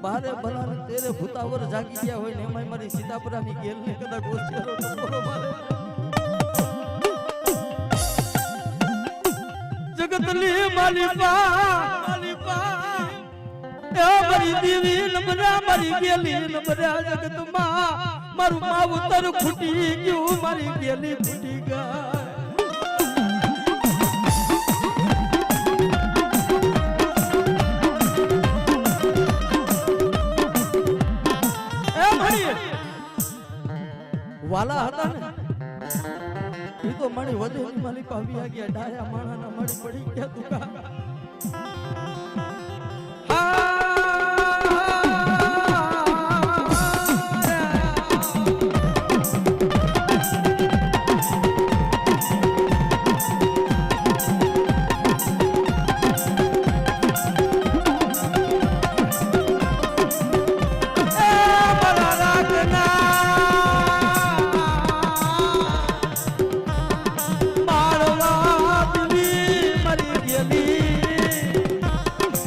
બારે ભલા તેરે ભૂતાવર જાગી ગયા હોય ને એમાં મારી સીતાપરાની ગેલ ને કદાચ ગોસ્તિયારો ટપોરો મારે જગતલી માલિપા એ મારી દેવી નબરા મારી ગેલી નબરા જગતમાં મારું માવતર ખૂટી ગયું મારી ગેલી ખૂટી ગઈ વાલા હતા ને એ તો મણી વધુ માલી પાવી ગયા ડાયા માણાના મળી પડી ગયા તુકા